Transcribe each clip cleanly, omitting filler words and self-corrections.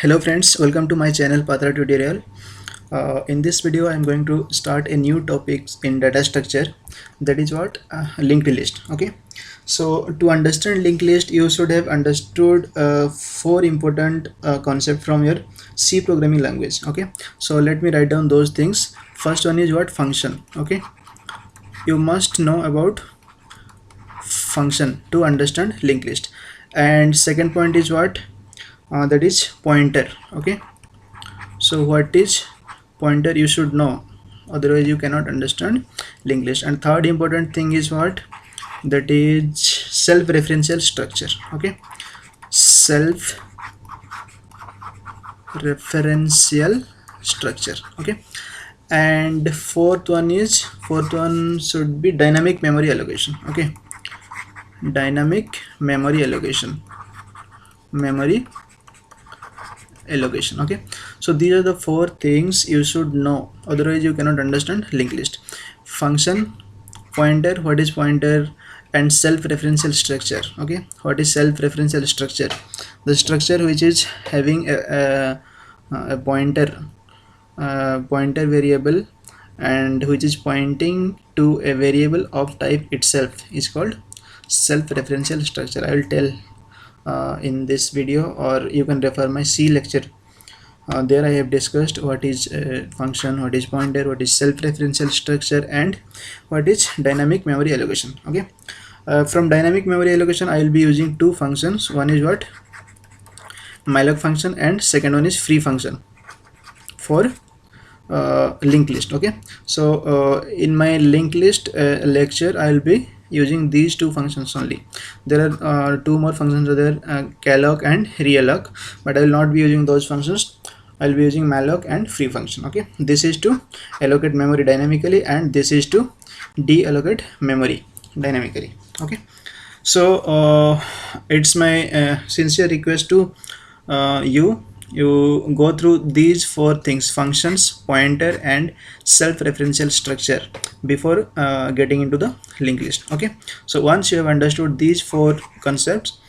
Hello friends, welcome to my channel Patra tutorial. In this video I am going to start a new topic in data structure, that is what linked list. Okay, so to understand linked list you should have understood four important concepts from your C programming language. Okay, so let me write down those things. First one is what? Function. Okay, you must know about function to understand linked list. And second point is what? That is pointer. Okay, so what is pointer you should know, otherwise you cannot understand linked list. And third important thing is what? That is self-referential structure. Okay, self-referential structure. Okay, and fourth one should be dynamic memory allocation. Okay, dynamic memory allocation. Okay, so these are the four things you should know, otherwise you cannot understand linked list. Function, pointer, what is pointer, and self-referential structure. Okay, what is self-referential structure? The structure which is having a pointer variable and which is pointing to a variable of type itself is called self-referential structure. I will tell in this video, or you can refer my C lecture. There I have discussed what is function, what is pointer, what is self-referential structure, and what is dynamic memory allocation. Okay, from dynamic memory allocation I will be using two functions. One is what? Malloc function, and second one is free function for linked list. Okay, so in my linked list lecture I will be using these two functions only. There are two more functions are there, calloc and realloc, but I will not be using those functions. I will be using malloc and free function. Okay, this is to allocate memory dynamically, and this is to deallocate memory dynamically. Okay, so it's my sincere request to you go through these four things: functions, pointer, and self-referential structure before getting into the linked list. Okay, so once you have understood these four concepts,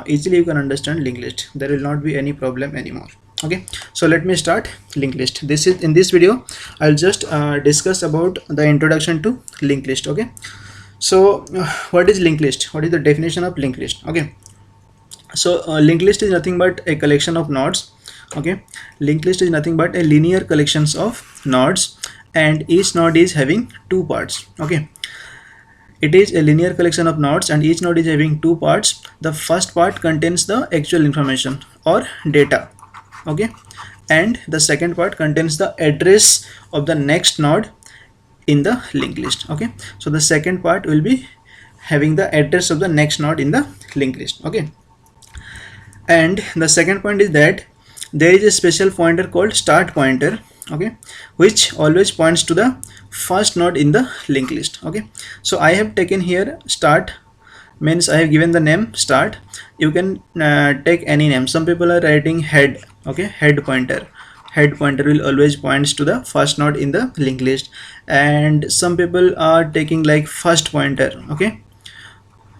easily you can understand linked list. There will not be any problem anymore. Okay, so let me start linked list. This is, in this video I'll just discuss about the introduction to linked list. Okay, so what is linked list? What is the definition of linked list? Okay, so linked list is nothing but a collection of nodes. Okay, linked list is nothing but a linear collections of nodes, and each node is having two parts. Okay, it is a linear collection of nodes and each node is having two parts. The first part contains the actual information or data. Okay, and the second part contains the address of the next node in the linked list. Okay, so the second part will be having the address of the next node in the linked list. Okay, and the second point is that there is a special pointer called start pointer. Okay, which always points to the first node in the linked list. Okay, so I have taken here start, means I have given the name start. You can take any name. Some people are writing head. Okay, head pointer will always points to the first node in the linked list, and some people are taking like first pointer. Okay,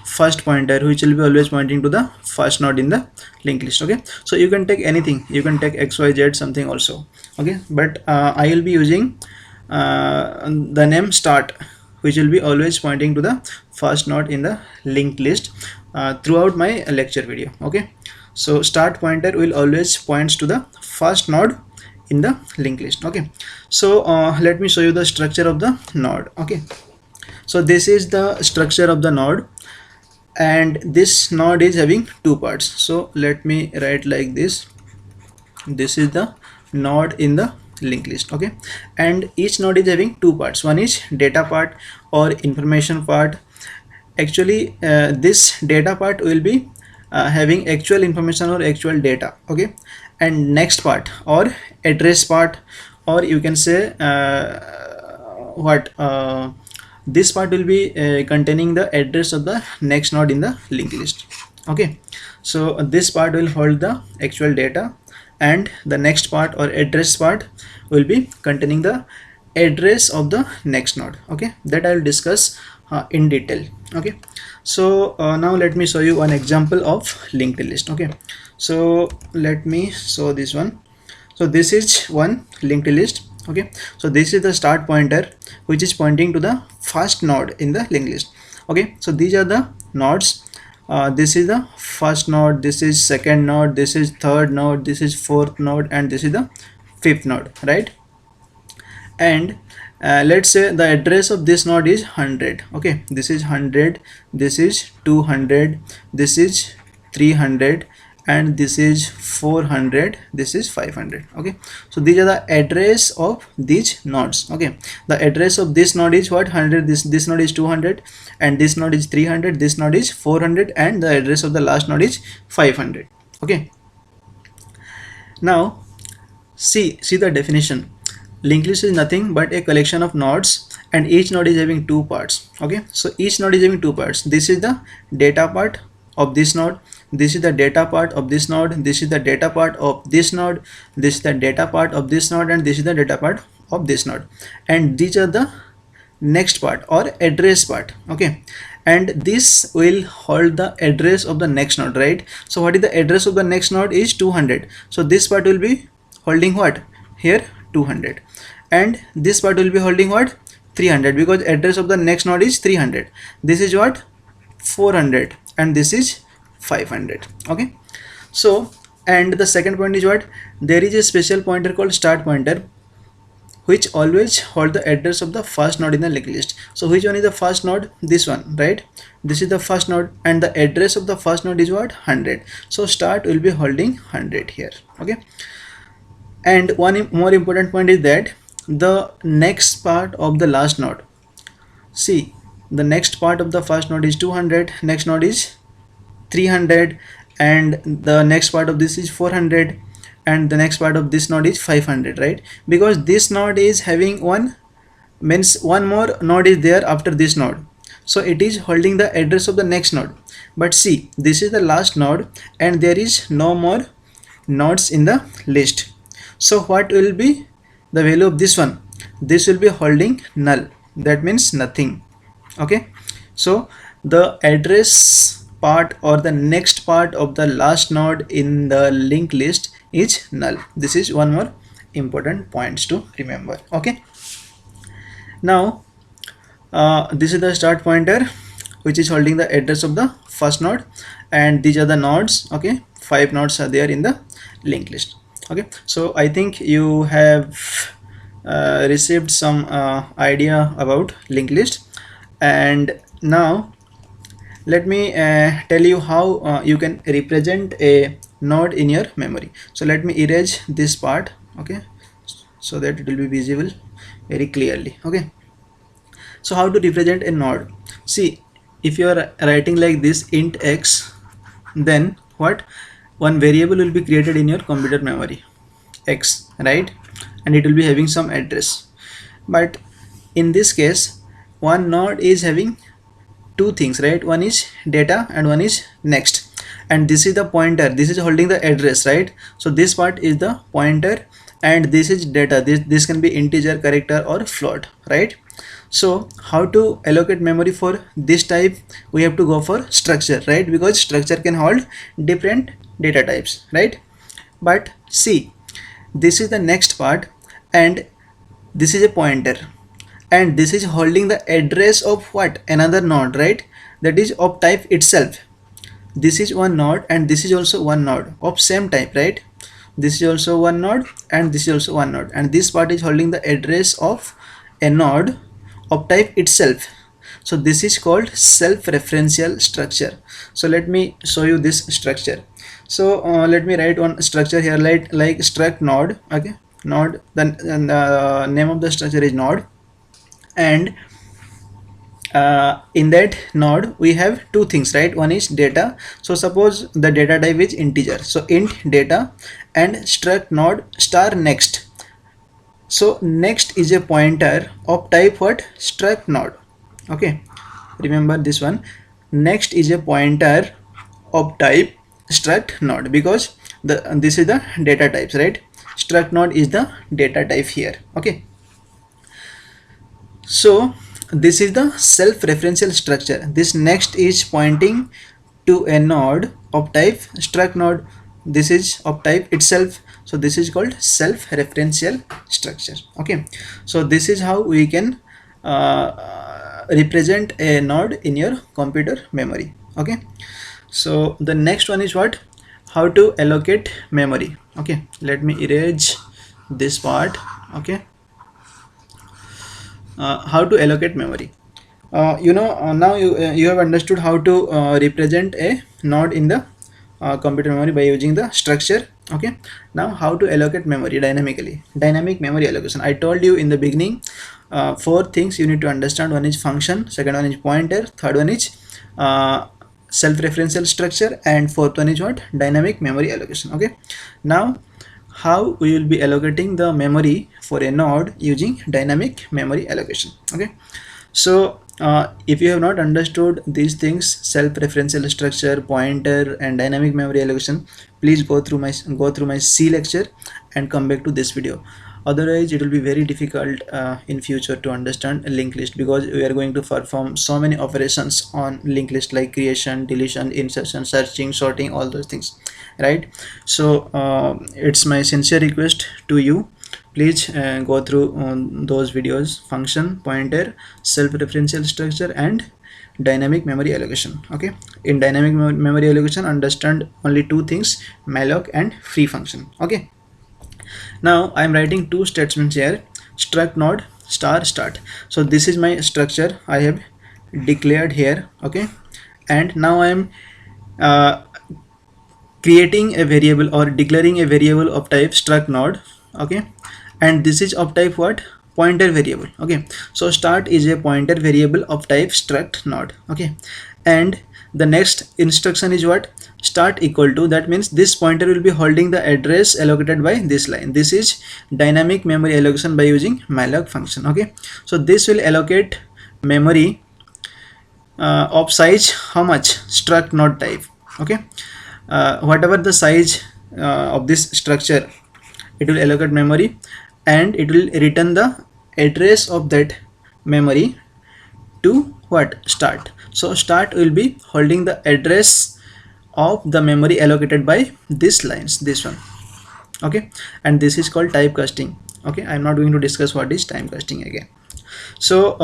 first pointer, which will be always pointing to the first node in the linked list. Okay, so you can take anything, you can take xyz something also. Okay, but I will be using the name start, which will be always pointing to the first node in the linked list throughout my lecture video. Okay, so start pointer will always points to the first node in the linked list. Okay, so let me show you the structure of the node. Okay, so this is the structure of the node, and this node is having two parts. So let me write like this. This is the node in the linked list. Okay, and each node is having two parts. One is data part or information part. Actually this data part will be having actual information or actual data. Okay, and next part or address part, or you can say this part will be containing the address of the next node in the linked list. Okay, so this part will hold the actual data, and the next part or address part will be containing the address of the next node. Okay, that I will discuss in detail. Okay, so now let me show you one example of linked list. Okay, So let me show this one. So this is one linked list. Okay, so this is the start pointer which is pointing to the first node in the linked list. Okay, so these are the nodes. This is the first node, this is second node, this is third node, this is fourth node, and this is the fifth node, right? And let's say the address of this node is 100. Okay, this is 100, this is 200, this is 300, and this is 400, this is 500. Okay, so these are the address of these nodes. Okay, the address of this node is what? 100, this node is 200, and this node is 300, this node is 400, and the address of the last node is 500. Okay, now see the definition. Linked list is nothing but a collection of nodes, and each node is having two parts. Okay, so each node is having two parts. This is the data part of this node, this is the data part of this node, this is the data part of this node, this is the data part of this node, and this is the data part of this node, and these are the next part or address part. Okay, and this will hold the address of the next node, right? So what is the address of the next node is 200. So this part will be holding what? Here 200, and this part will be holding what? 300, because address of the next node is 300. This is what? 400, and this is 500. Okay, so and the second point is what? There is a special pointer called start pointer which always hold the address of the first node in the linked list. So which one is the first node? This one, right? This is the first node, and the address of the first node is what? 100. So start will be holding 100 here. Okay, and one more important point is that the next part of the last node, see, the next part of the first node is 200, next node is 300, and the next part of this is 400, and the next part of this node is 500, right? Because this node is having one, means one more node is there after this node, so it is holding the address of the next node. But see, this is the last node, and there is no more nodes in the list. So what will be the value of this one? This will be holding null, that means nothing. Okay, so the address part or the next part of the last node in the linked list is null. This is one more important points to remember. Okay, now this is the start pointer which is holding the address of the first node, and these are the nodes. Okay, 5 nodes are there in the linked list. Okay, so I think you have received some idea about linked list, and now let me tell you how you can represent a node in your memory. So let me erase this part, okay, so that it will be visible very clearly. Okay, so how to represent a node? See, if you are writing like this int x, then what? One variable will be created in your computer memory, x, right? And it will be having some address. But in this case, one node is having two things, right? One is data and one is next, and this is the pointer, this is holding the address, right? So this part is the pointer, and this is data. This can be integer, character, or float, right? So how to allocate memory for this type? We have to go for structure, right? Because structure can hold different data types, right? But see, this is the next part, and this is a pointer, and this is holding the address of what? Another node, right? That is of type itself. This is one node, and this is also one node of same type, right? This is also one node, and this is also one node, and this part is holding the address of a node of type itself. So this is called self-referential structure. So let me show you this structure. So let me write one structure here, like struct node. Okay, node, then the name of the structure is node, and in that node we have two things, right? One is data. So suppose the data type is integer, so int data, and struct node star next. So next is a pointer of type what? Struct node. Okay, remember this one. Next is a pointer of type struct node, because this is the data types, right? Struct node is the data type here. Okay, so this is the self-referential structure. This next is pointing to a node of type struct node. this is of type itself, so this is called self-referential structure. Okay, so this is how we can represent a node in your computer memory. Okay, so the next one is what, how to allocate memory. Okay, let me erase this part. Okay, how to allocate memory. Now you have understood how to represent a node in the computer memory by using the structure. Okay, now how to allocate memory dynamically. Dynamic memory allocation, I told you in the beginning, four things you need to understand. One is function, second one is pointer, third one is self-referential structure, and fourth one is what, dynamic memory allocation. Okay, now how we will be allocating the memory for a node using dynamic memory allocation. Okay, so if you have not understood these things, self-referential structure, pointer, and dynamic memory allocation, please go through my C lecture and come back to this video. Otherwise it will be very difficult in future to understand a linked list, because we are going to perform so many operations on linked list, like creation, deletion, insertion, searching, sorting, all those things, right? So it's my sincere request to you, please go through those videos: function, pointer, self-referential structure, and dynamic memory allocation. Okay, in dynamic memory allocation, understand only two things: malloc and free function. Okay, now I am writing two statements here: struct node star start. So this is my structure I have declared here. Okay, and now I am creating a variable or declaring a variable of type struct node. Okay, and this is of type what, pointer variable. Okay, so start is a pointer variable of type struct node. Okay, and the next instruction is what, start equal to, that means this pointer will be holding the address allocated by this line. This is dynamic memory allocation by using malloc function. Okay, so this will allocate memory of size, how much, struct node type. Okay, whatever the size of this structure, it will allocate memory, and it will return the address of that memory to what, start. So start will be holding the address of the memory allocated by these lines, this one. Okay, and this is called typecasting. Okay, I'm not going to discuss what is typecasting again. So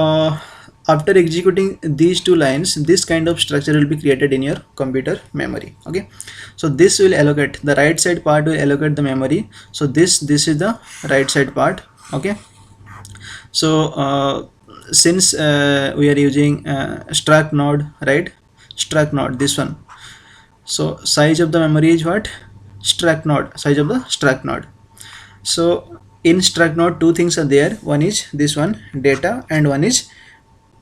after executing these two lines, this kind of structure will be created in your computer memory. Okay, so this will allocate, the right side part will allocate the memory. So this is the right side part. Okay, so since we are using struct node, right, struct node, this one, so size of the memory is what, struct node, size of the struct node. So in struct node, two things are there: one is this one, data, and one is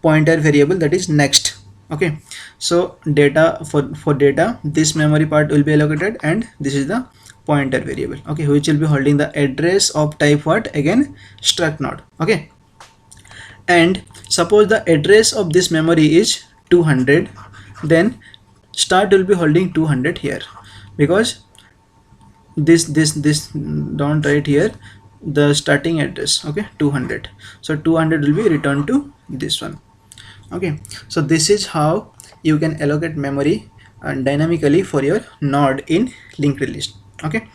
pointer variable, that is next. Okay, so data, for data, this memory part will be allocated, and this is the pointer variable. Okay, which will be holding the address of type what, again, struct node. Okay, and suppose the address of this memory is 200, then start will be holding 200 here, because this don't write here the starting address. Okay, 200, so 200 will be returned to this one. Okay, so this is how you can allocate memory dynamically for your node in linked list. Okay,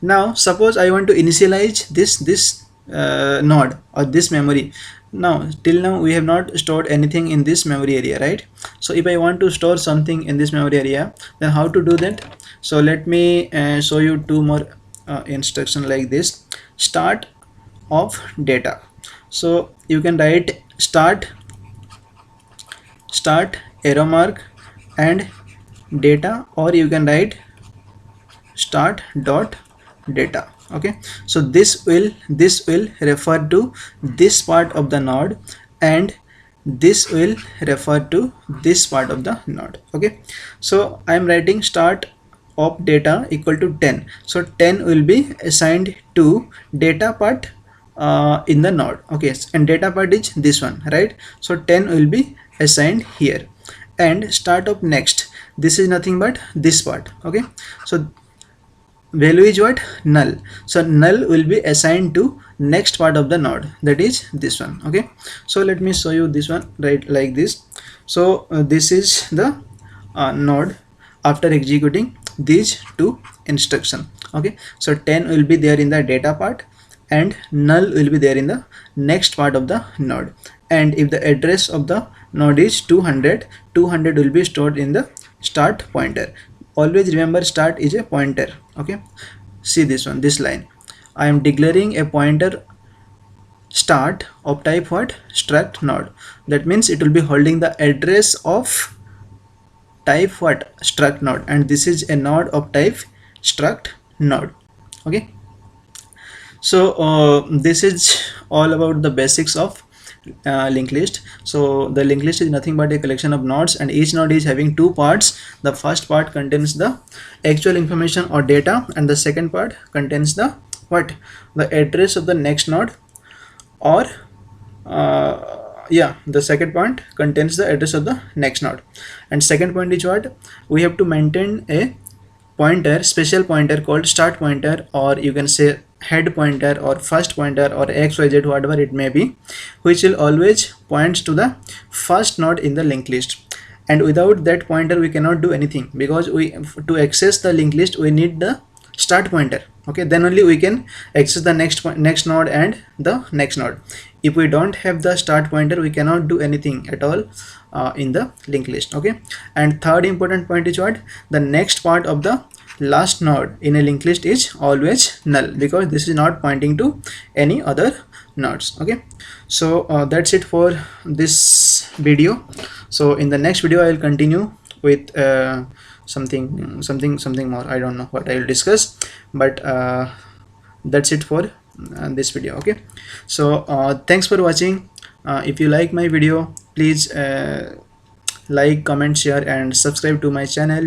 now suppose I want to initialize this node or this memory. Now till now we have not stored anything in this memory area, right? So if I want to store something in this memory area, then how to do that? So let me show you two more instruction like this: start of data. So you can write start arrow mark and data, or you can write start dot data. Okay, so this will refer to this part of the node, and this will refer to this part of the node. Okay, so I am writing start of data equal to 10. So 10 will be assigned to data part in the node. Okay, and data part is this one, right? So 10 will be assigned here, and start of next, this is nothing but this part. Okay, so value is what, null. So null will be assigned to next part of the node, that is this one. Okay, so let me show you this one, right, like this. So this is the node after executing. these two instruction. Okay, so 10 will be there in the data part and null will be there in the next part of the node. And if the address of the node is 200, 200 will be stored in the start pointer. Always remember, start is a pointer. Okay, see this one, this line, I am declaring a pointer start of type what, struct node. That means it will be holding the address of type what, struct node, and this is a node of type struct node. Okay, so this is all about the basics of linked list. So the linked list is nothing but a collection of nodes, and each node is having two parts. The first part contains the actual information or data, and the second part contains the what, the address of the next node, or yeah, the second point contains the address of the next node. And second point is what, we have to maintain a pointer, special pointer called start pointer, or you can say head pointer or first pointer or xyz, whatever it may be, which will always points to the first node in the linked list. And without that pointer we cannot do anything, because we, to access the linked list, we need the start pointer. Okay, then only we can access the next node and the next node. If we don't have the start pointer, we cannot do anything at all in the linked list. Okay, and third important point is what, the next part of the last node in a linked list is always null, because this is not pointing to any other nodes. Okay, so that's it for this video. So in the next video I will continue with something more. I don't know what I will discuss, but that's it for this video. Okay, so thanks for watching. If you like my video, please like, comment, share and subscribe to my channel.